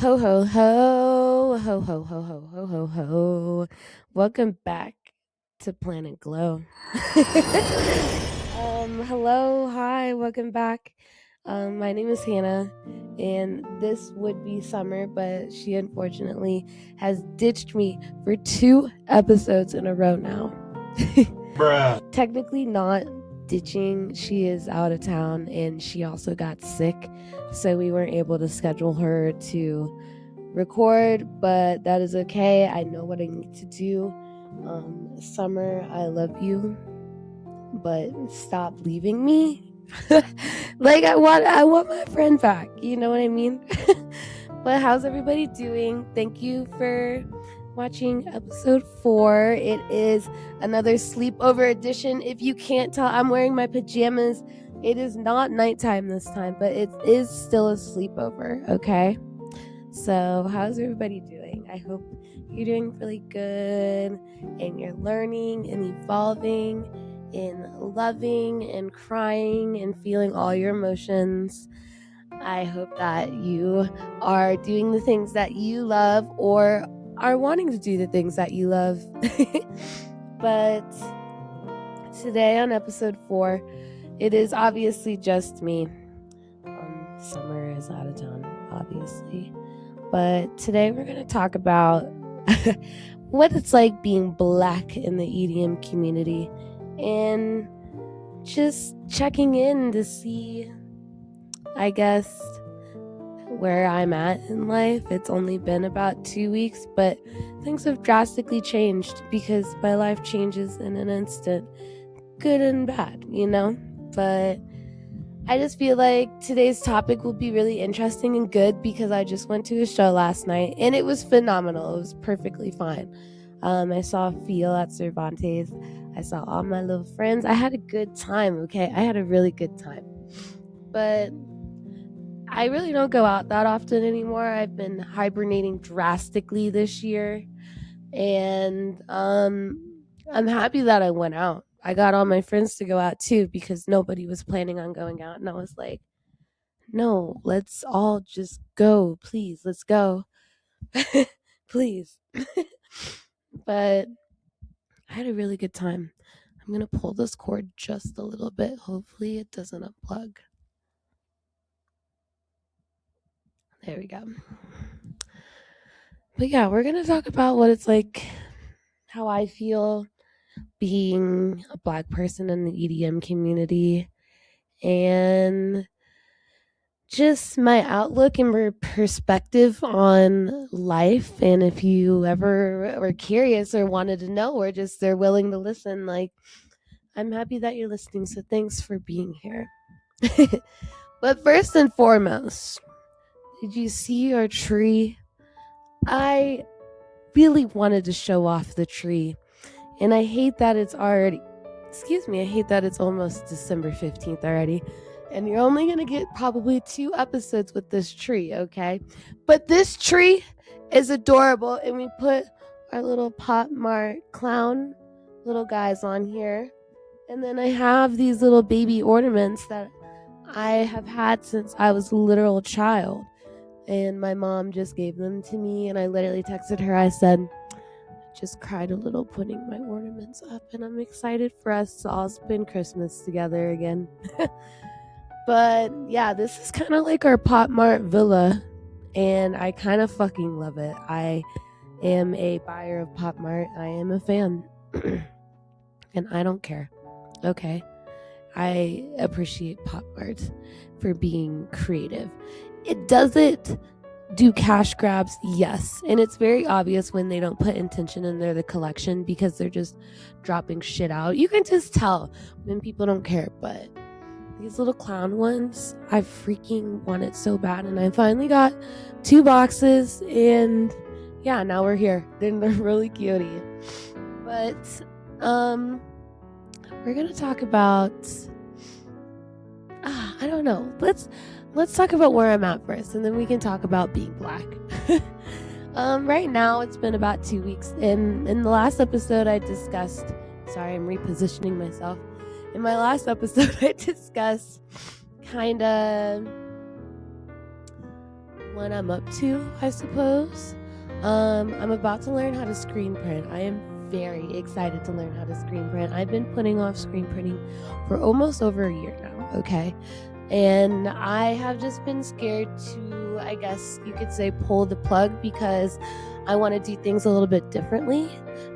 Ho ho ho ho ho ho ho ho ho ho. Welcome back to Planet Glow. Hello, hi, welcome back. My name is Hannah, and this would be Summer, but she unfortunately has ditched me for 2 episodes in a row now. Bruh. Technically not ditching, she is out of town and she also got sick, so we weren't able to schedule her to record, but that is okay. I know what I need to do. Summer, I love you, but stop leaving me. Like I want my friend back. You know what I mean? But how's everybody doing? Thank you for watching episode 4. It is another sleepover edition. If you can't tell, I'm wearing my pajamas. It is not nighttime this time, but it is still a sleepover, okay? So, how's everybody doing? I hope you're doing really good and you're learning and evolving and loving and crying and feeling all your emotions. I hope that you are doing the things that you love or are wanting to do the things that you love. But today on episode 4, it is obviously just me. Summer is out of town, obviously. But today we're going to talk about what it's like being Black in the EDM community and just checking in to see, I guess, where I'm at in life. It's only been about 2 weeks, but things have drastically changed because my life changes in an instant, good and bad, you know? But I just feel like today's topic will be really interesting and good because I just went to a show last night and it was phenomenal. It was perfectly fine. I saw Feel at Cervantes. I saw all my little friends. I had a good time, okay? I had a really good time. But I really don't go out that often anymore. I've been hibernating drastically this year. And I'm happy that I went out. I got all my friends to go out too because nobody was planning on going out. And I was like, no, let's all just go. Please, let's go. Please. But I had a really good time. I'm going to pull this cord just a little bit. Hopefully it doesn't unplug. There we go. But yeah, we're going to talk about what it's like, how I feel being a Black person in the EDM community, and just my outlook and perspective on life. And if you ever were curious or wanted to know or just they're willing to listen, like, I'm happy that you're listening. So thanks for being here. But first and foremost, did you see our tree? I really wanted to show off the tree. And I hate that it's already, I hate that it's almost December 15th already. And you're only going to get probably 2 episodes with this tree, okay? But this tree is adorable. And we put our little Pop Mart clown little guys on here. And then I have these little baby ornaments that I have had since I was a literal child. And my mom just gave them to me. And I literally texted her. I said, just cried a little putting my ornaments up, and I'm excited for us to all spend Christmas together again. But yeah, this is kind of like our Pop Mart villa, and I kind of fucking love it. I am a buyer of Pop Mart. I am a fan. And I don't care. Okay. I appreciate Pop Mart for being creative. It doesn't do cash grabs, yes, and it's very obvious when they don't put intention in the collection because they're just dropping shit out. You can just tell when people don't care. But these little clown ones, I freaking want it so bad, and I finally got 2 boxes, and yeah, now we're here. They're really cutie. But we're gonna talk about I don't know. Let's talk about where I'm at first, and then we can talk about being Black. Right now, it's been about 2 weeks. In the last episode, I discussed. Sorry, I'm repositioning myself. In my last episode, I discussed kind of what I'm up to, I suppose. I'm about to learn how to screen print. I am very excited to learn how to screen print. I've been putting off screen printing for almost over a year now, okay? And I have just been scared to, I guess you could say, pull the plug because I want to do things a little bit differently.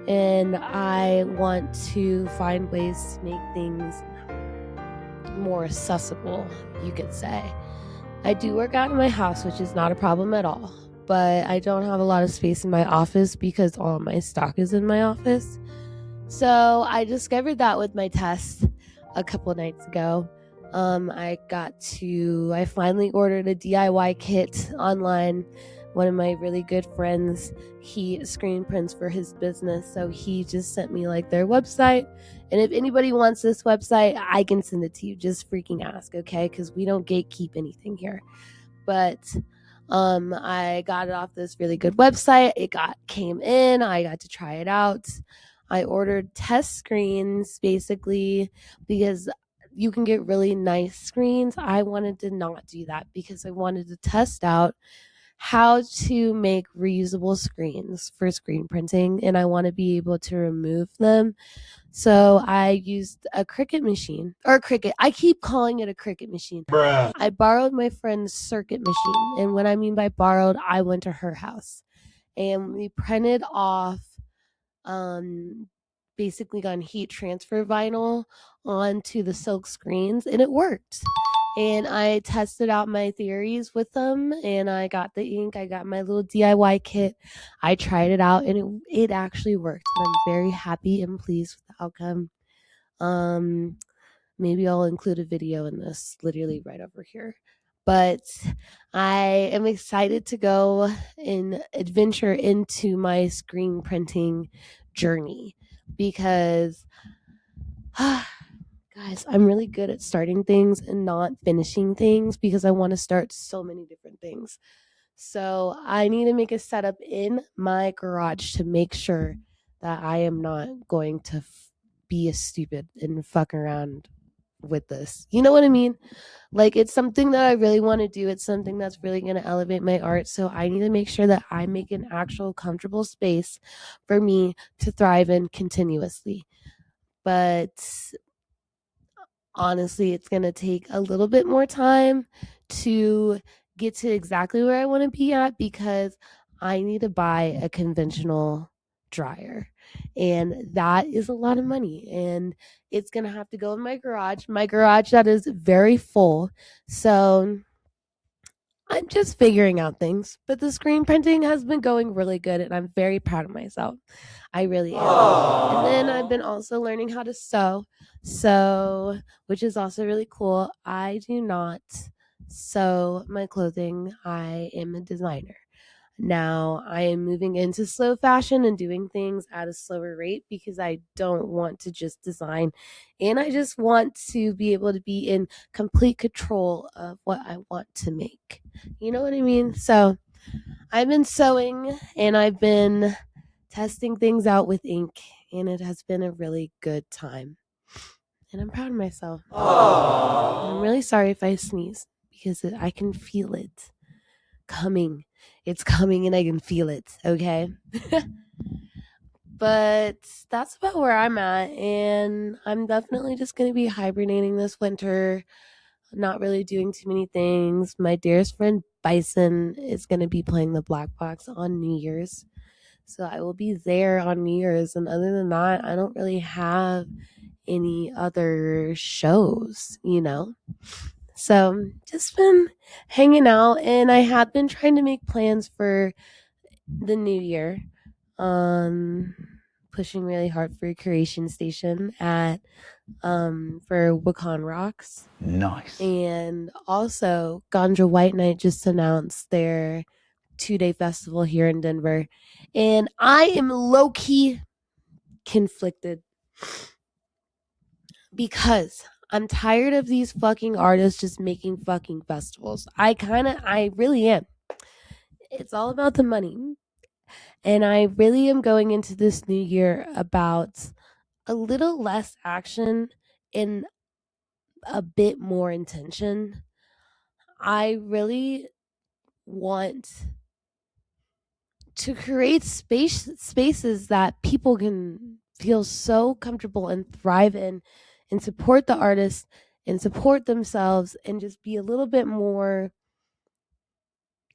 And I want to find ways to make things more accessible, you could say. I do work out in my house, which is not a problem at all, but I don't have a lot of space in my office because all my stock is in my office. So I discovered that with my test a couple of nights ago. I finally ordered a DIY kit online. One of my really good friends, he screen prints for his business, so he just sent me like their website. And if anybody wants this website, I can send it to you. Just freaking ask, okay? Because we don't gatekeep anything here. But I got it off this really good website. Came in. I got to try it out. I ordered test screens basically because you can get really nice screens. I wanted to not do that because I wanted to test out how to make reusable screens for screen printing, and I want to be able to remove them. So I used a Cricut machine, or Cricut. I keep calling it a Cricut machine. Bruh. I borrowed my friend's circuit machine, and what I mean by borrowed, I went to her house and we printed off um basically on heat transfer vinyl onto the silk screens, and it worked. And I tested out my theories with them, and I got the ink, I got my little DIY kit, I tried it out, and it actually worked, and I'm very happy and pleased with the outcome. um Maybe I'll include a video in this literally right over here. But I am excited to go and adventure into my screen printing journey because, guys, I'm really good at starting things and not finishing things because I want to start so many different things. So I need to make a setup in my garage to make sure that I am not going to be a stupid and fuck around with this. You know what I mean? Like, it's something that I really want to do. It's something that's really going to elevate my art. So I need to make sure that I make an actual comfortable space for me to thrive in continuously. But honestly, it's going to take a little bit more time to get to exactly where I want to be at because I need to buy a conventional dryer. And that is a lot of money. And it's going to have to go in my garage. My garage that is very full. So I'm just figuring out things, but the screen printing has been going really good and I'm very proud of myself. I really am. Aww. And then I've been also learning how to sew. So, which is also really cool. I do not sew my clothing. I am a designer. Now I am moving into slow fashion and doing things at a slower rate because I don't want to just design and I just want to be able to be in complete control of what I want to make. You know what I mean? So I've been sewing and I've been testing things out with ink and it has been a really good time. And I'm proud of myself. Aww. And I'm really sorry if I sneeze because I can feel it coming. It's coming and I can feel it, okay? But that's about where I'm at. And I'm definitely just going to be hibernating this winter, not really doing too many things. My dearest friend Bison is going to be playing the Black Box on New Year's. So I will be there on New Year's. And other than that, I don't really have any other shows, you know? So just been hanging out, and I have been trying to make plans for the new year. Pushing really hard for a creation station at for Wakan Rocks. Nice. And also Ganja White Night just announced their 2-day festival here in Denver. And I am low-key conflicted because I'm tired of these fucking artists just making fucking festivals. I really am. It's all about the money. And I really am going into this new year about a little less action and a bit more intention. I really want to create spaces that people can feel so comfortable and thrive in and support the artists and support themselves and just be a little bit more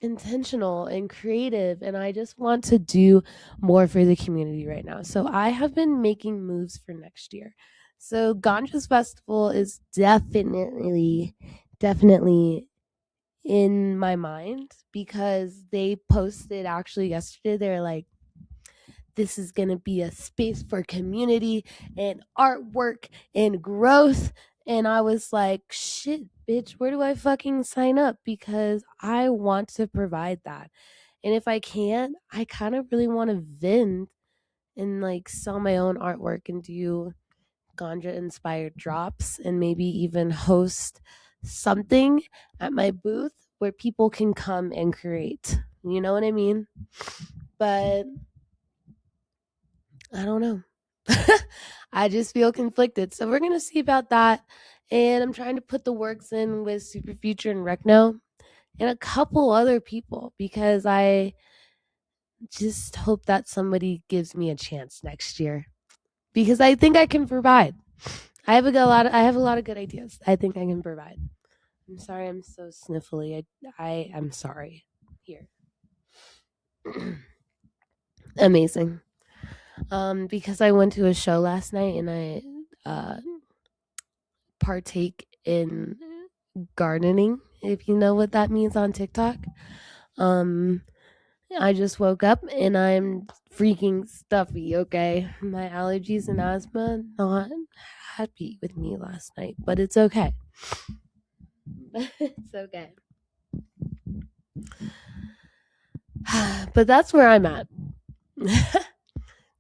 intentional and creative. And I just want to do more for the community right now. So I have been making moves for next year. So Ganja's festival is definitely in my mind because they posted actually yesterday. They're like, this is going to be a space for community and artwork and growth. And I was like, shit, bitch, where do I fucking sign up? Because I want to provide that. And if I can't, I kind of really want to vend and like sell my own artwork and do ganja inspired drops and maybe even host something at my booth where people can come and create. You know what I mean? But I don't know. I just feel conflicted. So we're going to see about that. And I'm trying to put the works in with Super Future and Recno and a couple other people because I just hope that somebody gives me a chance next year because I think I can provide. I have a lot of good ideas. I think I can provide. I'm sorry I'm so sniffly. I'm sorry. Here. Amazing. Because I went to a show last night and I partake in gardening, if you know what that means on TikTok. Um, I just woke up and I'm freaking stuffy, okay? My allergies and asthma not happy with me last night, but it's okay. It's okay. But that's where I'm at.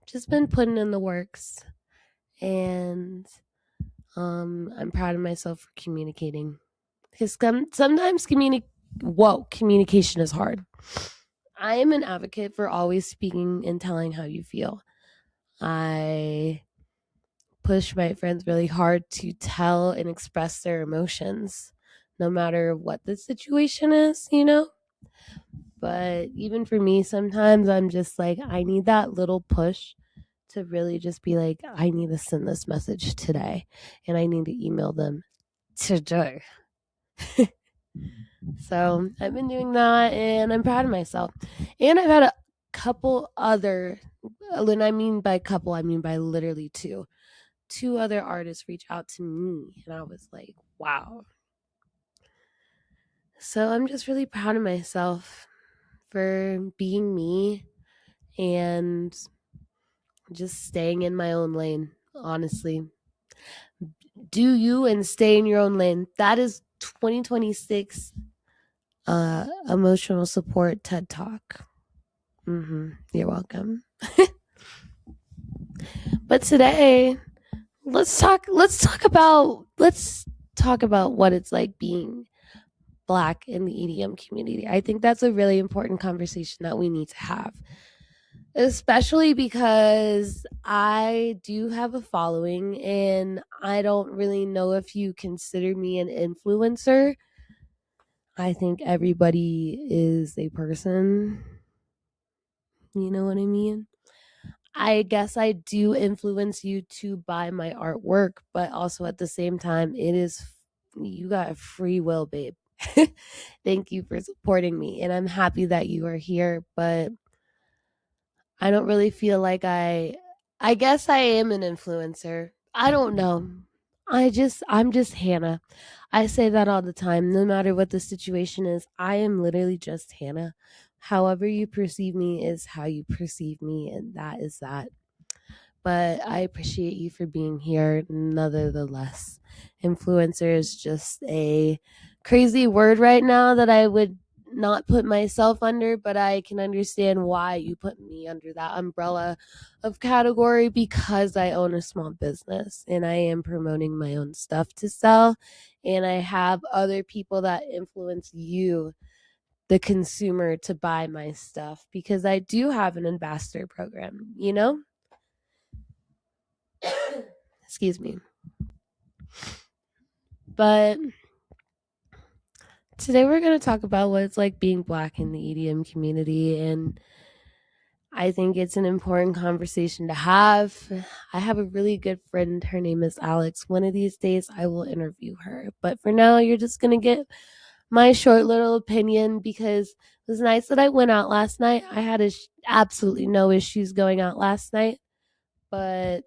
Just been putting in the works and I'm proud of myself for communicating because sometimes communication is hard. I am an advocate for always speaking and telling how you feel. I push my friends really hard to tell and express their emotions, no matter what the situation is, you know? But even for me, sometimes I'm just like, I need that little push to really just be like, I need to send this message today and I need to email them today. So I've been doing that and I'm proud of myself. And I've had a couple other, when I mean by couple, I mean by literally two other artists reach out to me. And I was like, wow. So I'm just really proud of myself for being me and just staying in my own lane, honestly. Do you and stay in your own lane. That is 2026 emotional support TED Talk. You're welcome. But today, let's talk about what it's like being Black in the EDM community. I think that's a really important conversation that we need to have, especially because I do have a following and I don't really know if you consider me an influencer. I think everybody is a person. You know what I mean? I guess I do influence you to buy my artwork, but also at the same time, you got a free will, babe. Thank you for supporting me. And I'm happy that you are here, but I don't really feel like I guess I am an influencer. I don't know. I'm just Hannah. I say that all the time. No matter what the situation is, I am literally just Hannah. However you perceive me is how you perceive me, and that is that. But I appreciate you for being here nonetheless. Influencer is just a crazy word right now that I would not put myself under, but I can understand why you put me under that umbrella of category because I own a small business and I am promoting my own stuff to sell. And I have other people that influence you, the consumer, to buy my stuff because I do have an ambassador program, you know? Excuse me. But Today we're going to talk about what it's like being Black in the EDM community, and I think it's an important conversation to have. I have a really good friend. Her name is Alex. One of these days I will interview her. But for now, you're just going to get my short little opinion because it was nice that I went out last night. I had absolutely no issues going out last night, but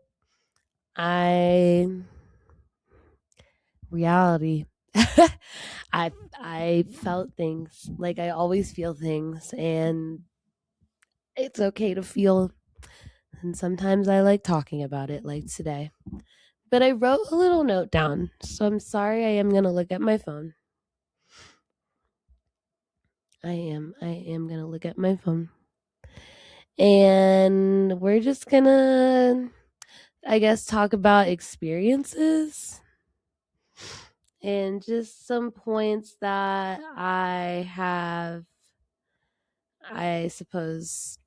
I reality. I felt things like I always feel things, and it's okay to feel. And sometimes I like talking about it, like today. But I wrote a little note down, so I'm sorry. I am gonna look at my phone. I am gonna look at my phone, and we're just gonna, I guess, talk about experiences and just some points that I suppose,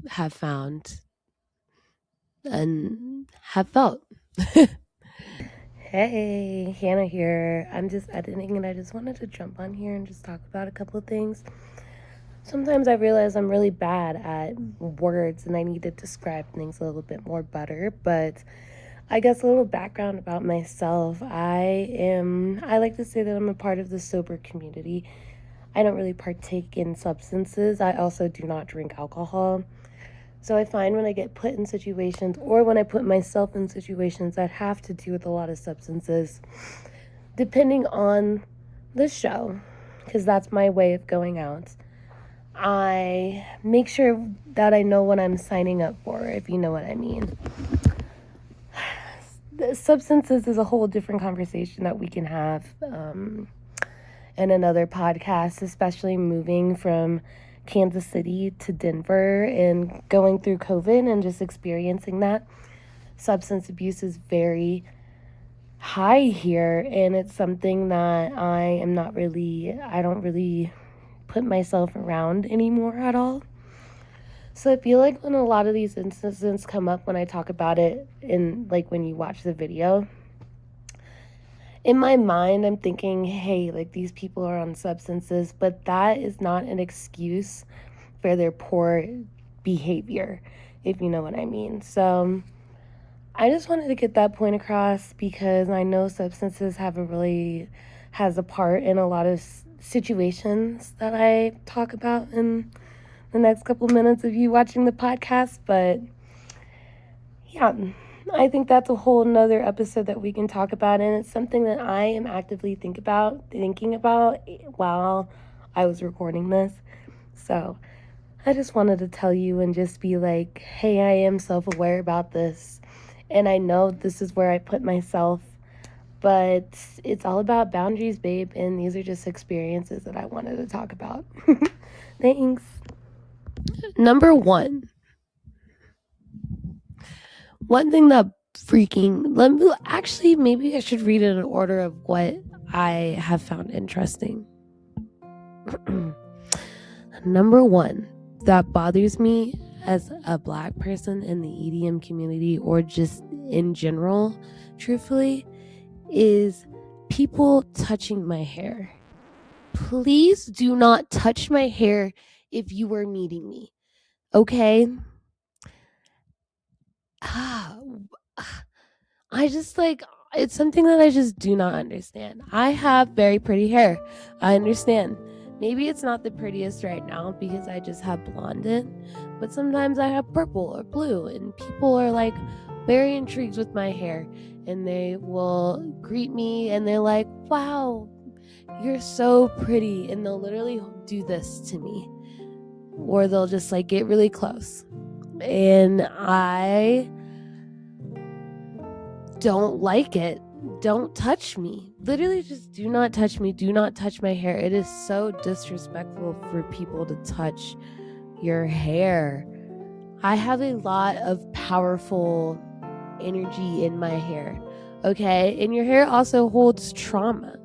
have found and have felt. Hey, Hannah here. I'm just editing and I just wanted to jump on here and just talk about a couple of things. Sometimes I realize I'm really bad at words and I need to describe things a little bit more better, but I guess a little background about myself. I like to say that I'm a part of the sober community. I don't really partake in substances. I also do not drink alcohol. So I find when I get put in situations or when I put myself in situations that have to do with a lot of substances, depending on the show, because that's my way of going out, I make sure that I know what I'm signing up for, if you know what I mean. The substances is a whole different conversation that we can have in another podcast, especially moving from Kansas City to Denver and going through COVID and just experiencing that. Substance abuse is very high here, and it's something that I don't really put myself around anymore at all. So I feel like when a lot of these instances come up when I talk about it in, like, when you watch the video, in my mind, I'm thinking, hey, like, these people are on substances, but that is not an excuse for their poor behavior, if you know what I mean. So I just wanted to get that point across because I know substances has a part in a lot of situations that I talk about in the next couple minutes of you watching the podcast. But yeah, I think that's a whole nother episode that we can talk about, and it's something that I am actively thinking about while I was recording this. So I just wanted to tell you and just be like, hey, I am self-aware about this, and I know this is where I put myself, but it's all about boundaries, babe, and these are just experiences that I wanted to talk about. Thanks. Number one thing that actually, maybe I should read it in order of what I have found interesting. Number one that bothers me as a Black person in the EDM community, or just in general, truthfully, is people touching my hair. Please do not touch my hair if you are meeting me, okay? I just, like, it's something that I just do not understand. I have very pretty hair. I understand. Maybe it's not the prettiest right now because I just have blonde in, but sometimes I have purple or blue, and people are, like, very intrigued with my hair, and they will greet me and they're like, wow, you're so pretty, and they'll literally do this to me, or they'll just, like, get really close, and I don't like it. Don't touch me. Literally, just do not touch me. Do not touch my hair. It is so disrespectful for people to touch your hair. I have a lot of powerful energy in my hair, okay? And your hair also holds trauma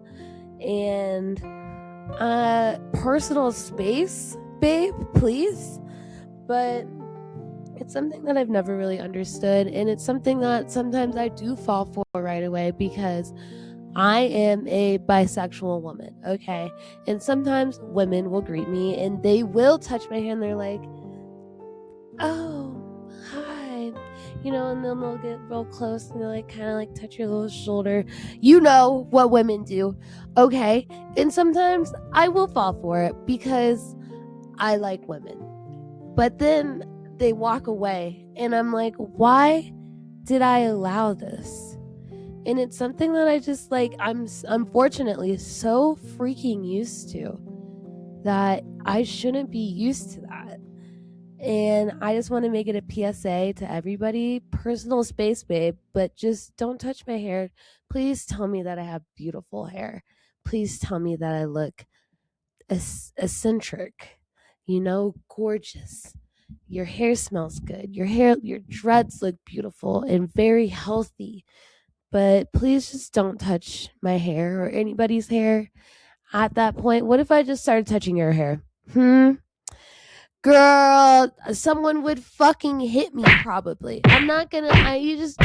and personal space, babe, please. But it's something that I've never really understood, and it's something that sometimes I do fall for right away because I am a bisexual woman, okay? And sometimes women will greet me and they will touch my hand. They're like, oh, hi. You know, and then they'll get real close and they'll like kind of like touch your little shoulder. You know what women do, okay? And sometimes I will fall for it because I like women. But then they walk away and I'm like, why did I allow this? And it's something that I just like, I'm unfortunately so freaking used to that I shouldn't be used to that. And I just want to make it a PSA to everybody. Personal space, babe, but just don't touch my hair. Please tell me that I have beautiful hair. Please tell me that I look eccentric, you know, gorgeous. Your hair smells good. Your dreads look beautiful and very healthy. But please just don't touch my hair or anybody's hair at that point. What if I just started touching your hair? Girl, someone would fucking hit me probably. I'm not gonna, you just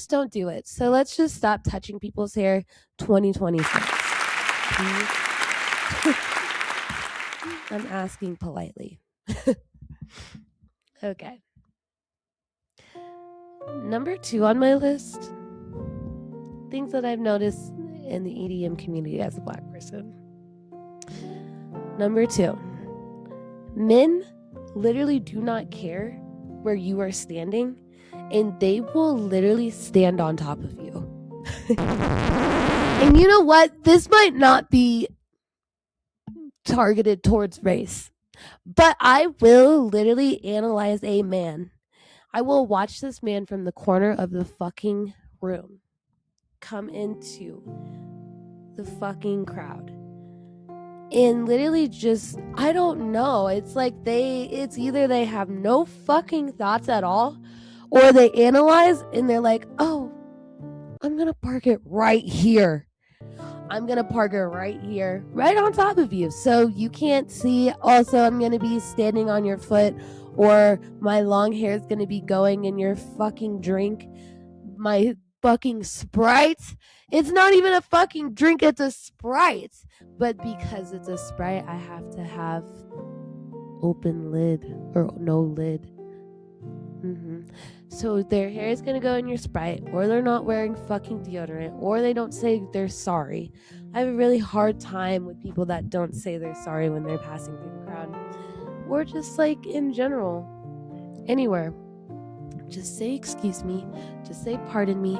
don't do it. So let's just stop touching people's hair 2026. Please. I'm asking politely. Okay. Number 2 on my list, things that I've noticed in the EDM community as a Black person. Number 2, men literally do not care where you are standing, and they will literally stand on top of you. And you know what? This might not be targeted towards race, but I will literally analyze a man. I will watch this man from the corner of the fucking room come into the fucking crowd and literally just, I don't know, it's like it's either they have no fucking thoughts at all or they analyze and they're like, oh, I'm gonna park it right here. I'm gonna park it right here, right on top of you, so you can't see. Also, I'm gonna be standing on your foot, or my long hair is gonna be going in your fucking drink. My fucking Sprite. It's not even a fucking drink, it's a Sprite. But because it's a Sprite, I have to have open lid or no lid. So their hair is gonna go in your Sprite, or they're not wearing fucking deodorant, or they don't say they're sorry. I have a really hard time with people that don't say they're sorry when they're passing through the crowd, or just like in general, anywhere. Just say excuse me, just say pardon me,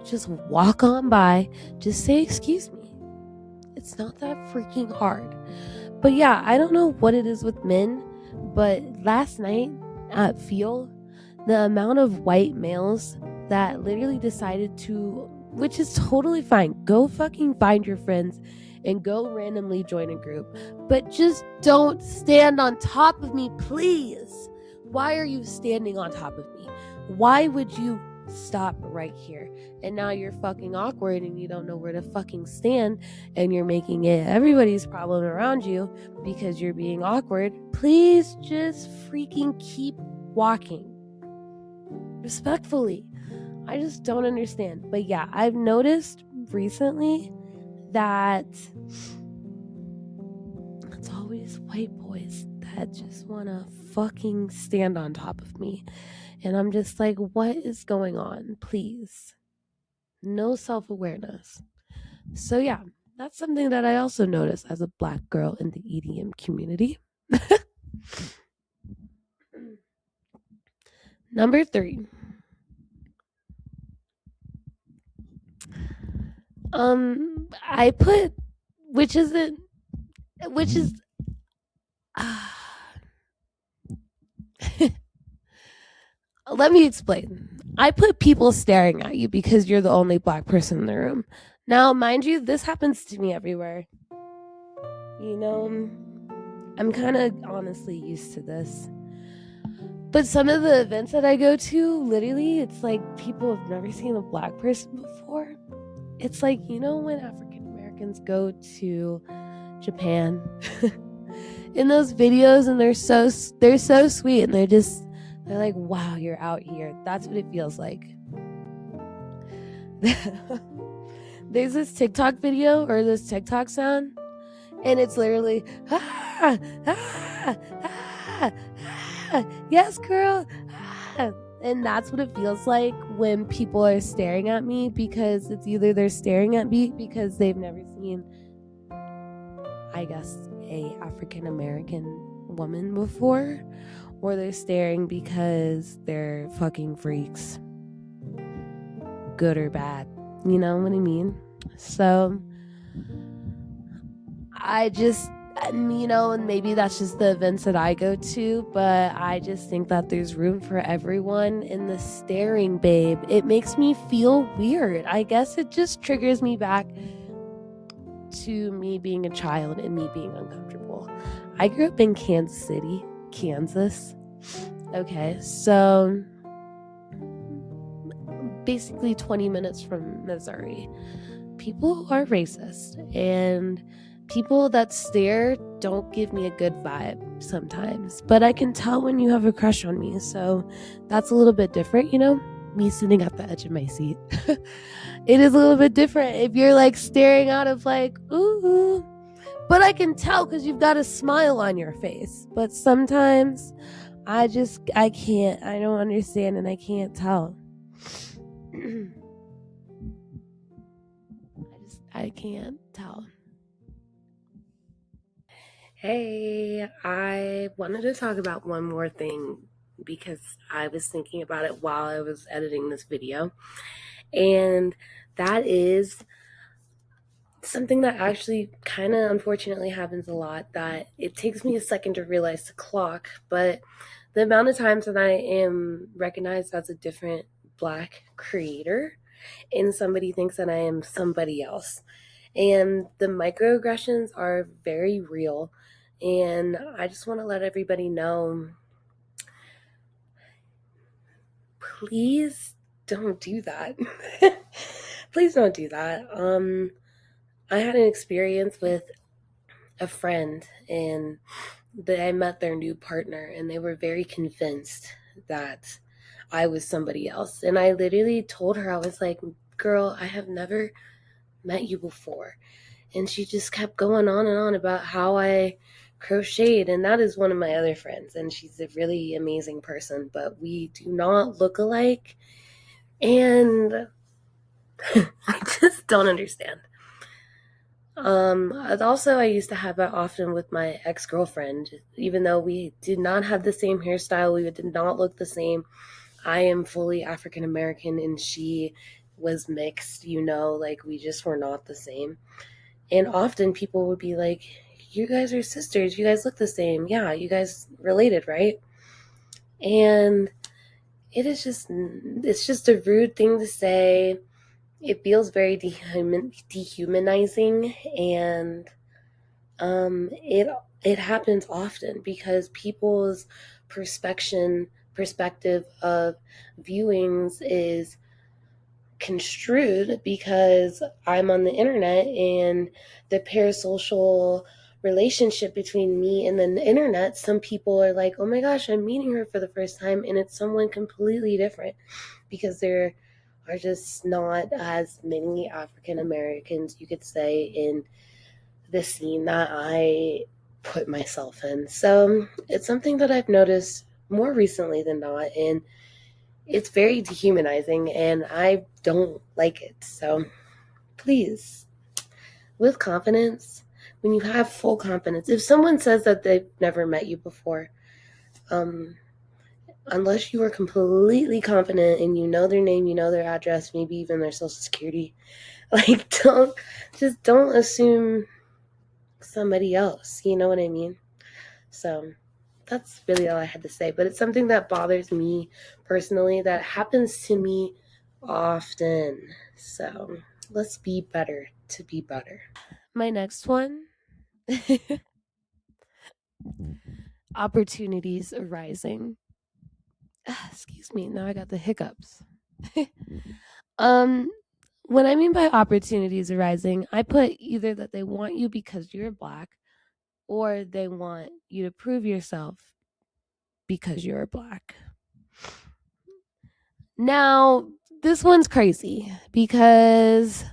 just walk on by, just say excuse me. It's not that freaking hard. But yeah, I don't know what it is with men, but last night at Feel, the amount of white males that literally decided to, which is totally fine, go fucking find your friends and go randomly join a group, but just don't stand on top of me, please. Why are you standing on top of me? Why would you stop right here? And now you're fucking awkward and you don't know where to fucking stand, and you're making it everybody's problem around you because you're being awkward. Please just freaking keep walking. Respectfully. I just don't understand. But yeah, I've noticed recently that it's always white boys that just want to fucking stand on top of me. And I'm just like, what is going on? Please. No self-awareness. So yeah, that's something that I also notice as a Black girl in the EDM community. Number 3. I put, which is let me explain. I put people staring at you because you're the only Black person in the room. Now, mind you, this happens to me everywhere. You know, I'm kind of honestly used to this. But some of the events that I go to, literally, it's like people have never seen a Black person before. It's like, you know, when African Americans go to Japan in those videos, and they're so sweet, and they're like, wow, you're out here. That's what it feels like. There's this TikTok video or this TikTok sound, and it's literally, ah, ah, ah, ah, yes, girl. Ah. And that's what it feels like when people are staring at me, because it's either they're staring at me because they've never seen, I guess, a African American woman before, or they're staring because they're fucking freaks, good or bad. You know what I mean? So I just, and maybe that's just the events that I go to, but I just think that there's room for everyone in the staring, babe. It makes me feel weird. I guess it just triggers me back to me being a child and me being uncomfortable. I grew up in Kansas City, Kansas. Okay, so basically 20 minutes from Missouri. People are racist, and people that stare don't give me a good vibe sometimes, but I can tell when you have a crush on me, so that's a little bit different, me sitting at the edge of my seat. It is a little bit different if you're like staring out of like, ooh, but I can tell because you've got a smile on your face. But sometimes I can't, I don't understand, and I can't tell. I can't tell. Hey, I wanted to talk about one more thing because I was thinking about it while I was editing this video. And that is something that actually kind of unfortunately happens a lot, that it takes me a second to realize the clock, but the amount of times that I am recognized as a different Black creator and somebody thinks that I am somebody else. And the microaggressions are very real. And I just want to let everybody know, please don't do that. Please don't do that. I had an experience with a friend, and I met their new partner, and they were very convinced that I was somebody else. And I literally told her, I was like, girl, I have never met you before. And she just kept going on and on about how I crocheted. And that is one of my other friends, and she's a really amazing person, but we do not look alike. And I just don't understand. Also, I used to have it often with my ex-girlfriend. Even though we did not have the same hairstyle, we did not look the same. I am fully African American and she was mixed, like we just were not the same. And often people would be like, you guys are sisters, you guys look the same. Yeah, you guys related, right? And it's just a rude thing to say. It feels very dehumanizing, and it happens often because people's perspective of viewings is construed because I'm on the internet, and the parasocial relationship between me and the internet, some people are like, oh my gosh, I'm meeting her for the first time, and it's someone completely different because there are just not as many African Americans, you could say, in the scene that I put myself in. So it's something that I've noticed more recently than not, and it's very dehumanizing, and I don't like it. So please, with confidence, when you have full confidence, if someone says that they've never met you before, unless you are completely confident and you know their name, you know their address, maybe even their social security, like don't assume somebody else. You know what I mean? So that's really all I had to say. But it's something that bothers me personally, that happens to me often. So let's be better to be better. My next one, opportunities arising. Excuse me, now I got the hiccups. um, what I mean by opportunities arising, I put either that they want you because you're Black, or they want you to prove yourself because you're Black. Now, this one's crazy because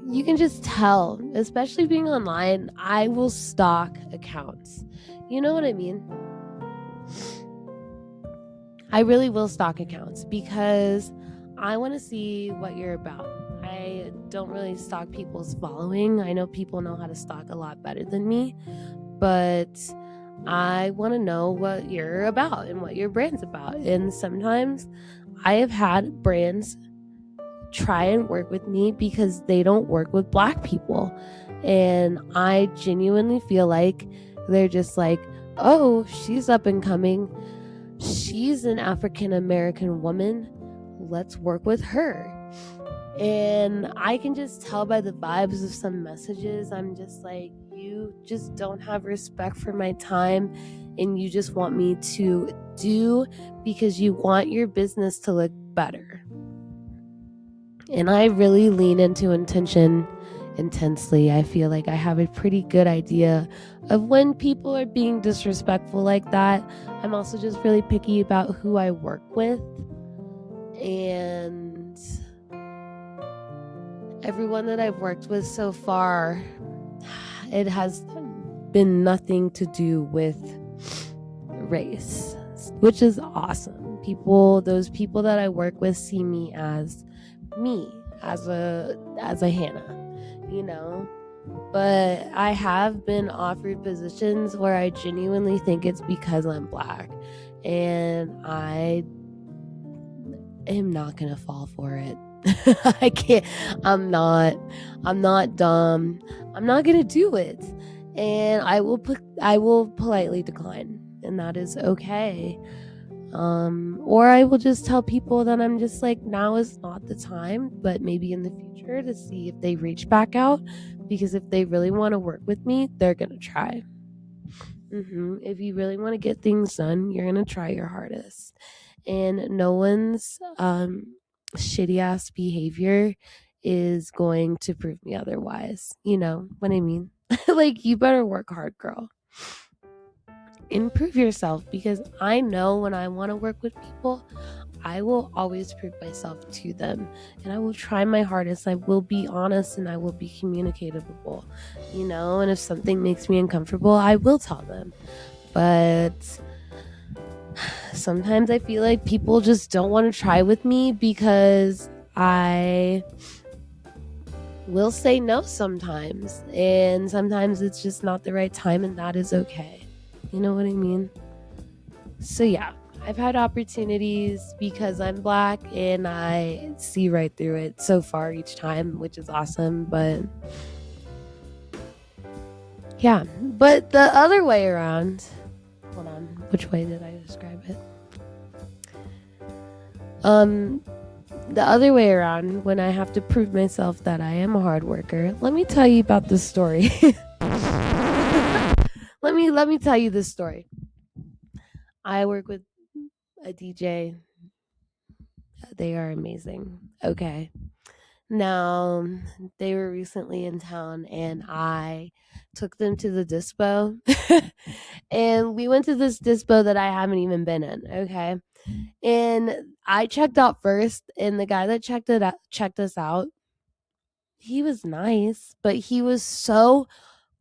you can just tell, especially being online, I will stalk accounts. You know what I mean? I really will stalk accounts because I want to see what you're about. I don't really stalk people's following. I know people know how to stalk a lot better than me, but I want to know what you're about and what your brand's about. And sometimes I have had brands try and work with me because they don't work with Black people. And I genuinely feel like they're just like, oh, she's up and coming. She's an African American woman. Let's work with her. And I can just tell by the vibes of some messages, I'm just like, you just don't have respect for my time and you just want me to do because you want your business to look better. And I really lean into intention intensely. I feel like I have a pretty good idea of when people are being disrespectful like that. I'm also just really picky about who I work with. And everyone that I've worked with so far, it has been nothing to do with race, which is awesome. Those people that I work with see me as a Hannah, you know. But I have been offered positions where I genuinely think it's because I'm Black, and I am not gonna fall for it. I can't. I'm not dumb. I'm not gonna do it, and I will politely decline, and that is okay. Or I will just tell people that I'm just like, now is not the time, but maybe in the future to see if they reach back out, because if they really want to work with me, they're gonna try. If you really want to get things done, you're gonna try your hardest, and no one's shitty ass behavior is going to prove me otherwise. You know what I mean? Like, you better work hard, girl. Improve yourself, because I know when I want to work with people, I will always prove myself to them, and I will try my hardest. I will be honest and I will be communicatable, you know, and if something makes me uncomfortable, I will tell them. But sometimes I feel like people just don't want to try with me because I will say no sometimes, and sometimes it's just not the right time, and that is okay. You know what I mean? So yeah, I've had opportunities because I'm Black and I see right through it so far each time, which is awesome. But yeah, but the other way around, hold on, which way did I describe it? The other way around, when I have to prove myself that I am a hard worker, let me tell you about this story. Let me tell you this story. I work with a DJ. They are amazing. Okay. Now, they were recently in town and I took them to the dispo. And we went to this dispo that I haven't even been in, okay? And I checked out first, and the guy that checked us out, he was nice, but he was so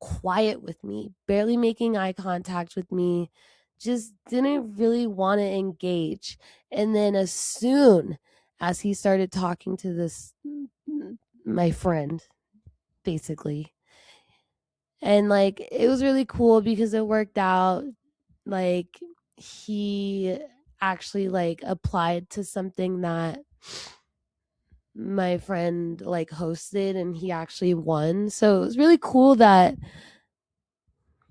quiet with me, barely making eye contact with me, just didn't really want to engage. And then as soon as he started talking to this my friend, basically, and like it was really cool because it worked out. Like, he actually like applied to something that my friend like hosted, and he actually won. So it was really cool that,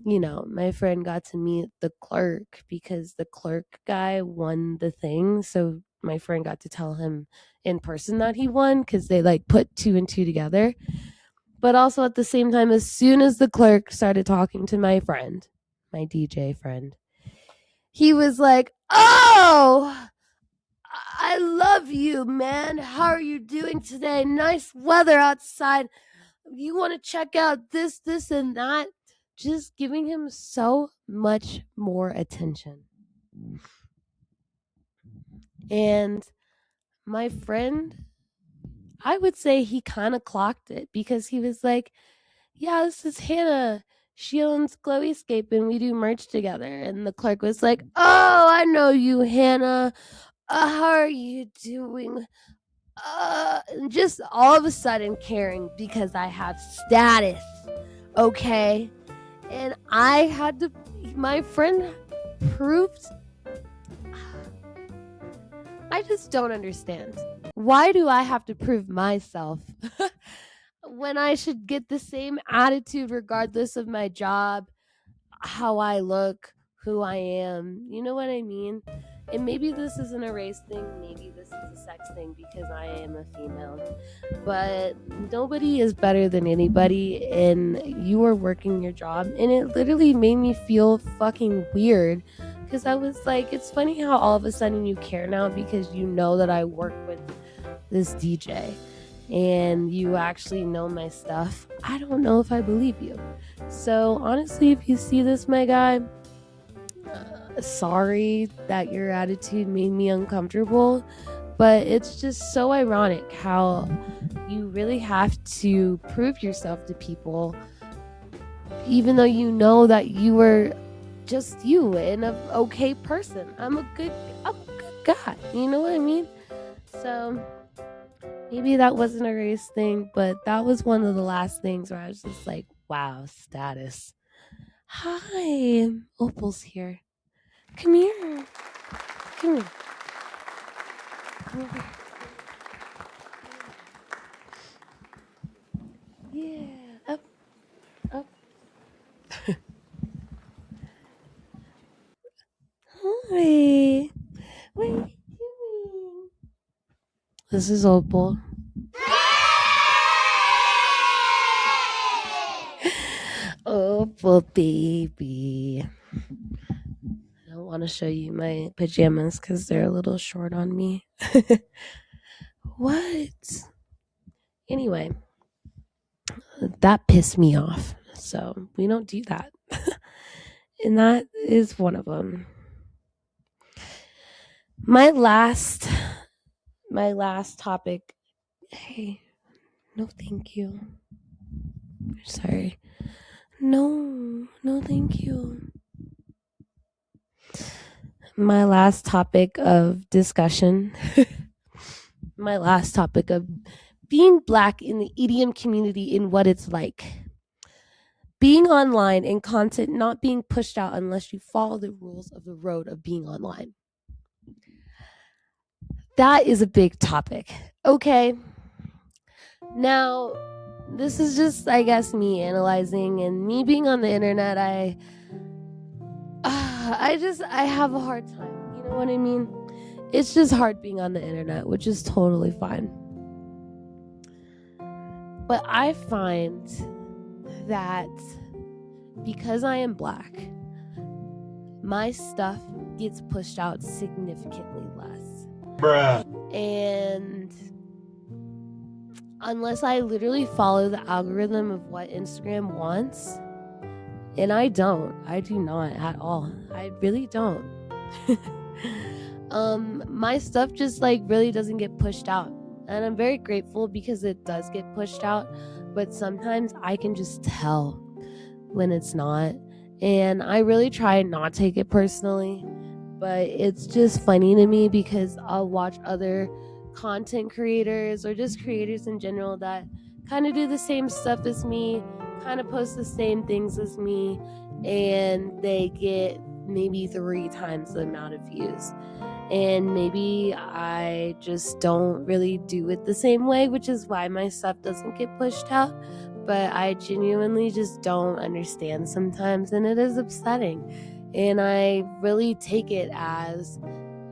you know, my friend got to meet the clerk because the clerk guy won the thing. So my friend got to tell him in person that he won because they like put two and two together. But also at the same time, as soon as the clerk started talking to my friend, my DJ friend, he was like, "Oh, I love you, man. How are you doing today? Nice weather outside. You want to check out this, and that?" Just giving him so much more attention. And my friend, I would say he kind of clocked it because he was like, yeah, this is Hannah. She owns Glowyscape and we do merch together. And the clerk was like, oh, I know you, Hannah. How are you doing? And just all of a sudden caring because I have status. Okay. And I had to, my friend proved, I just don't understand. Why do I have to prove myself when I should get the same attitude regardless of my job, how I look, who I am? You know what I mean? And maybe this isn't a race thing, maybe this is a sex thing because I am a female. But nobody is better than anybody, and you are working your job. And it literally made me feel fucking weird because I was like, it's funny how all of a sudden you care now because you know that I work with this DJ and you actually know my stuff. I don't know if I believe you. So honestly, if you see this, my guy, sorry that your attitude made me uncomfortable, but it's just so ironic how you really have to prove yourself to people even though you know that you were just you and an okay person. I'm a good guy, you know what I mean? So maybe that wasn't a race thing, but that was one of the last things where I was just like, wow, status. Hi, Opal's here. Come here. Come here. Yeah. Up. Hi. What are you doing? This is Opal. Opal, baby. I don't want to show you my pajamas because they're a little short on me. What? Anyway, that pissed me off. So we don't do that. And that is one of them. My last topic. Hey, no thank you. Sorry. No, thank you. My last topic of discussion. My last topic of being Black in the EDM community and what it's like. Being online and content not being pushed out unless you follow the rules of the road of being online. That is a big topic. Okay. Now, this is just, I guess, me analyzing and me being on the internet. I have a hard time. You know what I mean? It's just hard being on the internet, which is totally fine. But I find that because I am Black, my stuff gets pushed out significantly less. Bruh. And unless I literally follow the algorithm of what Instagram wants, and I do not at all. I really don't. My stuff just really doesn't get pushed out. And I'm very grateful because it does get pushed out, but sometimes I can just tell when it's not. And I really try not to take it personally, but it's just funny to me because I'll watch other content creators or just creators in general that kind of do the same stuff as me, kind of post the same things as me, and they get maybe 3 times the amount of views. And maybe I just don't really do it the same way, which is why my stuff doesn't get pushed out. But I genuinely just don't understand sometimes, and it is upsetting. And I really take it as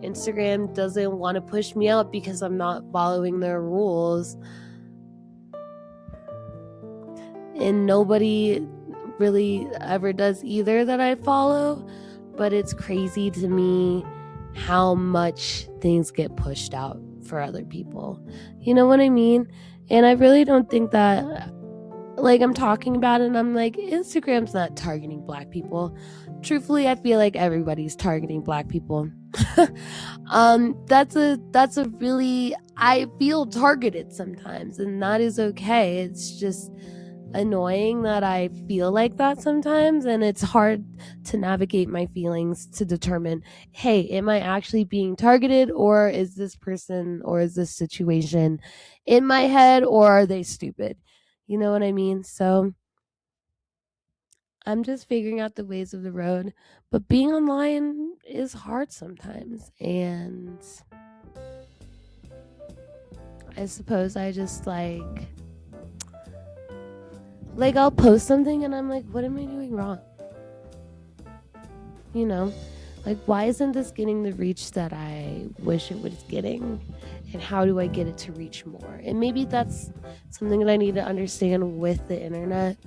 Instagram doesn't want to push me out because I'm not following their rules. And nobody really ever does either that I follow. But it's crazy to me how much things get pushed out for other people. You know what I mean? And I really don't think that, I'm talking about it and I'm like, Instagram's not targeting Black people. truthfully, I feel like everybody's targeting Black people. That's a really, I feel targeted sometimes, and that is okay. It's just annoying that I feel like that sometimes, and it's hard to navigate my feelings to determine, hey, am I actually being targeted, or is this person or is this situation in my head, or are they stupid? You know what I mean? So I'm just figuring out the ways of the road, but being online is hard sometimes, and I suppose I just like I'll post something and I'm like, what am I doing wrong? You know, like, why isn't this getting the reach that I wish it was getting? And how do I get it to reach more? And maybe that's something that I need to understand with the internet.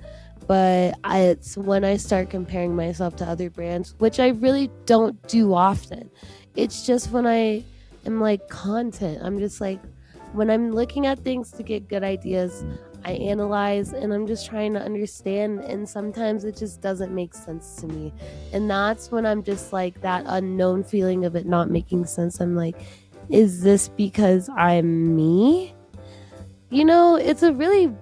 But it's when I start comparing myself to other brands, which I really don't do often. It's just when I am like content. I'm just like, when I'm looking at things to get good ideas, I analyze and I'm just trying to understand. And sometimes it just doesn't make sense to me. And that's when I'm just like, that unknown feeling of it not making sense. I'm like, is this because I'm me? You know, it's a really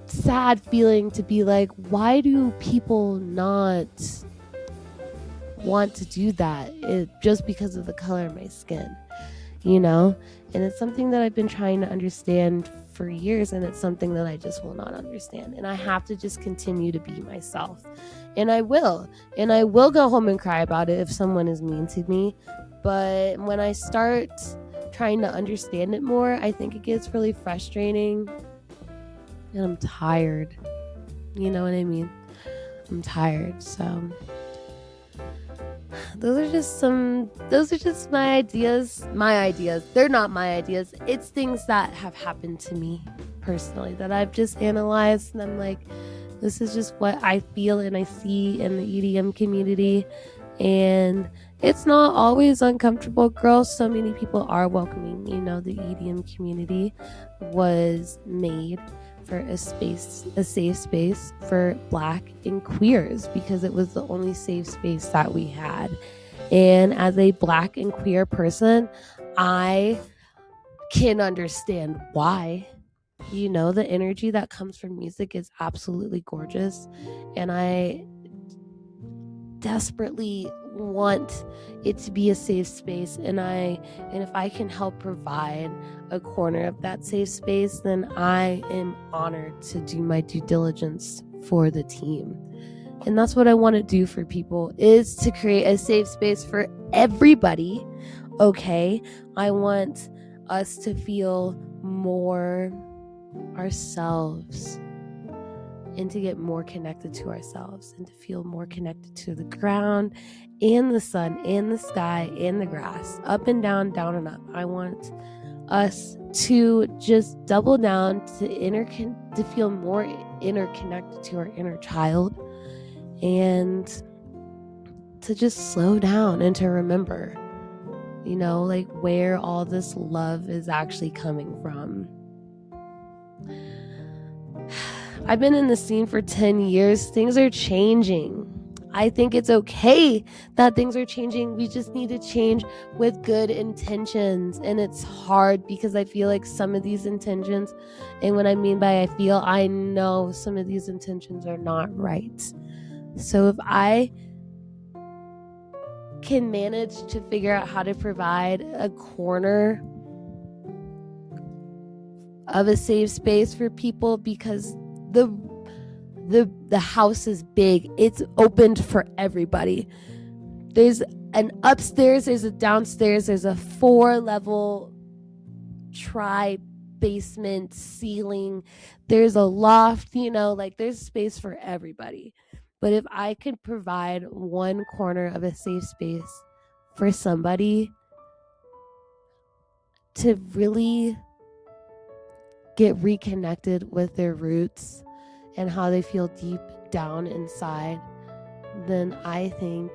sad feeling to be like, why do people not want to do that? Just because of the color of my skin, you know? And it's something that I've been trying to understand for years, and it's something that I just will not understand. And I have to just continue to be myself. And I will go home and cry about it if someone is mean to me. But when I start trying to understand it more, I think it gets really frustrating. And I'm tired. You know what I mean? I'm tired. So those are just my ideas. They're not my ideas. It's things that have happened to me personally that I've just analyzed, and I'm like, this is just what I feel and I see in the EDM community. And it's not always uncomfortable, girls. So many people are welcoming. You know, the EDM community was made for a safe space for Black and queers, because it was the only safe space that we had. And as a Black and queer person, I can understand why. You know, the energy that comes from music is absolutely gorgeous, and I desperately want it to be a safe space, and if I can help provide a corner of that safe space, then I am honored to do my due diligence for the team. And that's what I want to do for people, is to create a safe space for everybody. Okay, I want us to feel more ourselves, and to get more connected to ourselves, and to feel more connected to the ground and the sun and the sky and the grass, up and down, down and up. I want us to just double down to feel more interconnected to our inner child, and to just slow down and to remember, you know, like, where all this love is actually coming from. I've been in the scene for 10 years. Things are changing. I think it's okay that things are changing. We just need to change with good intentions. And it's hard because I feel like some of these intentions, and what I mean by I know some of these intentions are not right. So if I can manage to figure out how to provide a corner of a safe space for people, because the house is big, it's opened for everybody. There's an upstairs, there's a downstairs, there's a 4-level basement ceiling, there's a loft, you know, like, there's space for everybody. But if I could provide one corner of a safe space for somebody to really get reconnected with their roots and how they feel deep down inside, then I think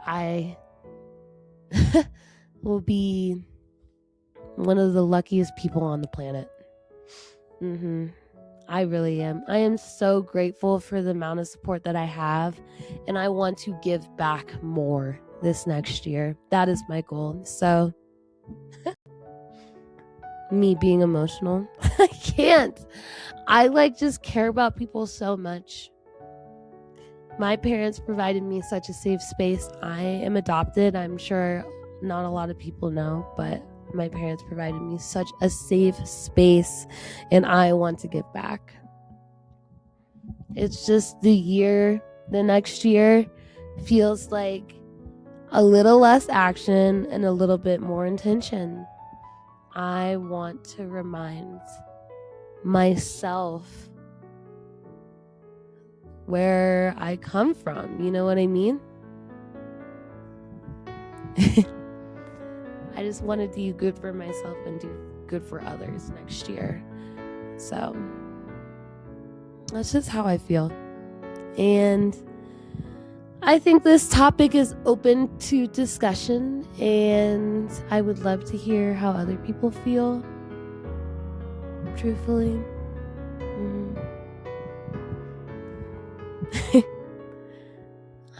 I will be one of the luckiest people on the planet. I really am. I am so grateful for the amount of support that I have, and I want to give back more this next year. That is my goal. So, me being emotional, I can't. I just care about people so much. My parents provided me such a safe space. I am adopted. I'm sure not a lot of people know, but my parents provided me such a safe space, and I want to give back. It's just the next year feels like a little less action and a little bit more intention. I want to remind myself where I come from. You know what I mean? I just want to do good for myself and do good for others next year. So that's just how I feel. And I think this topic is open to discussion, and I would love to hear how other people feel, truthfully.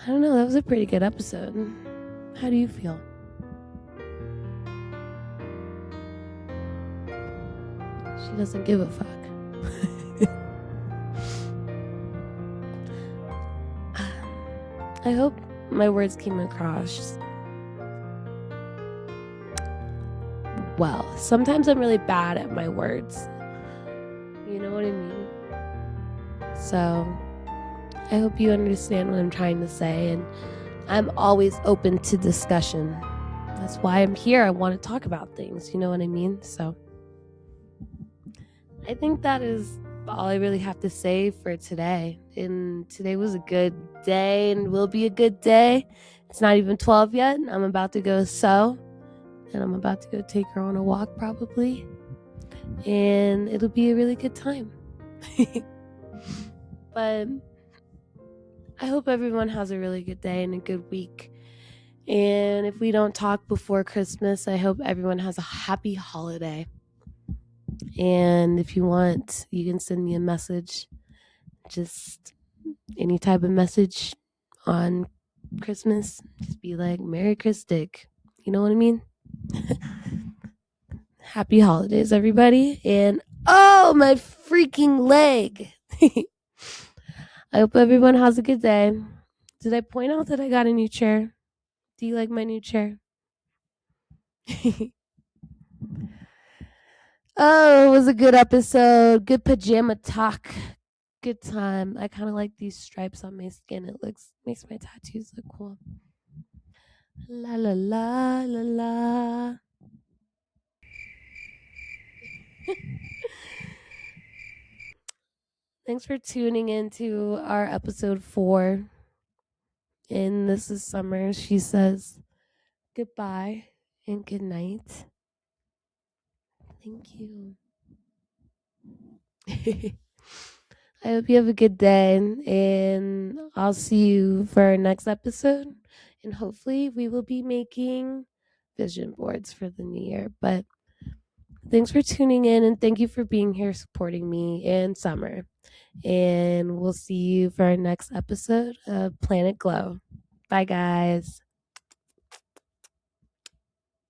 I don't know, that was a pretty good episode. How do you feel? She doesn't give a fuck. I hope my words came across well. Sometimes I'm really bad at my words. You know what I mean? So I hope you understand what I'm trying to say, and I'm always open to discussion. That's why I'm here. I want to talk about things. You know what I mean? So I think that is all I really have to say for today. And today was a good day and will be a good day. It's not even 12 yet. I'm about to go sew, and I'm about to go take her on a walk probably. And it'll be a really good time. But I hope everyone has a really good day and a good week. And if we don't talk before Christmas, I hope everyone has a happy holiday. And if you want, you can send me a message, just any type of message on Christmas. Just be like, Merry Christic. You know what I mean? Happy holidays, everybody. And oh, my freaking leg. I hope everyone has a good day. Did I point out that I got a new chair? Do you like my new chair? Oh, it was a good episode. Good pajama talk. Good time. I kind of like these stripes on my skin. It makes my tattoos look cool. La la la la la. Thanks for tuning in to our episode 4. And this is Summer. She says goodbye and good night. Thank you. I hope you have a good day, and I'll see you for our next episode. And hopefully we will be making vision boards for the new year. But thanks for tuning in, and thank you for being here supporting me in Summer. And we'll see you for our next episode of Planet Glow. Bye, guys.